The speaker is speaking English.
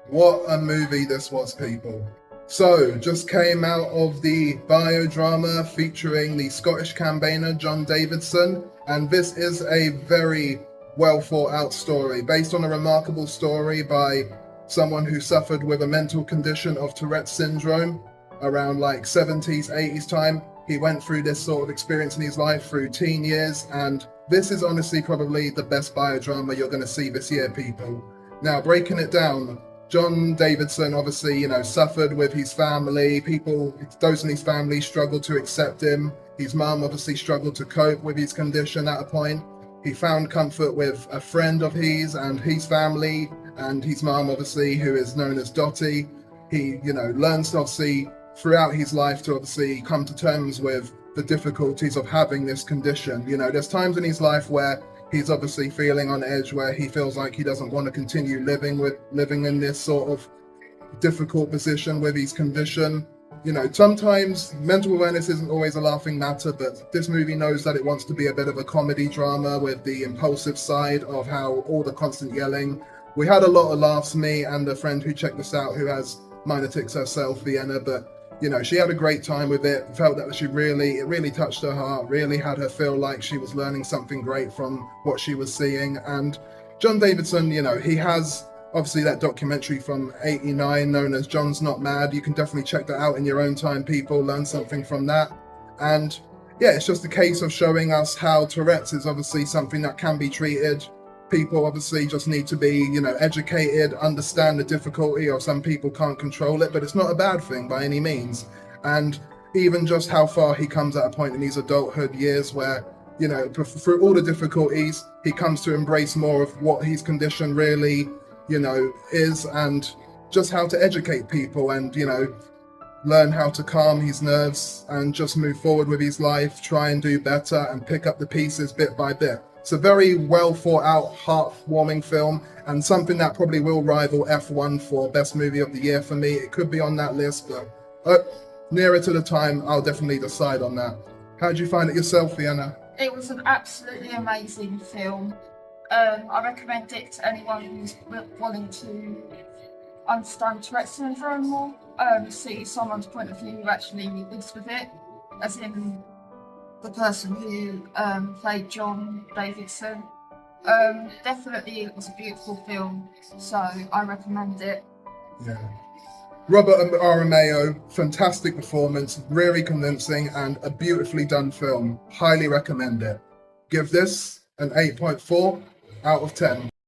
What a movie this was, people. So, just came out of the biodrama featuring the Scottish campaigner John Davidson, and this is a very well thought out story based on a remarkable story by someone who suffered with a mental condition of Tourette's syndrome around like 70s, 80s time. He went through this sort of experience in his life through teen years, and this is honestly probably the best biodrama you're going to see this year, people. Now, breaking it down, John Davidson obviously, suffered with his family. Those in his family struggled to accept him. His mum obviously struggled to cope with his condition at a point. He found comfort with a friend of his and his family, and his mum, obviously, who is known as Dottie. He, learns obviously throughout his life to obviously come to terms with the difficulties of having this condition. There's times in his life where he's obviously feeling on edge, where he feels like he doesn't want to continue living in this sort of difficult position with his condition. Sometimes mental awareness isn't always a laughing matter, but this movie knows that it wants to be a bit of a comedy drama with the impulsive side of how all the constant yelling. We had a lot of laughs, me and a friend who checked this out who has minor tics herself, Vienna, but she had a great time with it. Felt that it really touched her heart, really had her feel like she was learning something great from what she was seeing. And John Davidson, he has obviously that documentary from '89 known as John's Not Mad. You can definitely check that out in your own time, people, learn something from that. And yeah, it's just a case of showing us how Tourette's is obviously something that can be treated. People obviously just need to be, educated, understand the difficulty, or some people can't control it, but it's not a bad thing by any means. And even just how far he comes at a point in his adulthood years where, through all the difficulties, he comes to embrace more of what his condition really, is, and just how to educate people and, learn how to calm his nerves and just move forward with his life, try and do better and pick up the pieces bit by bit. It's a very well thought out, heartwarming film, and something that probably will rival F1 for best movie of the year for me. It could be on that list, but nearer to the time, I'll definitely decide on that. How did you find it yourself, Vienna? It was an absolutely amazing film. I recommend it to anyone who's wanting to understand Tourette syndrome more, see someone's point of view who actually lives with it, as in the person who played John Davidson. Definitely, it was a beautiful film, so I recommend it. Yeah. Robert Aramayo, fantastic performance, really convincing, and a beautifully done film. Highly recommend it. Give this an 8.4 out of 10.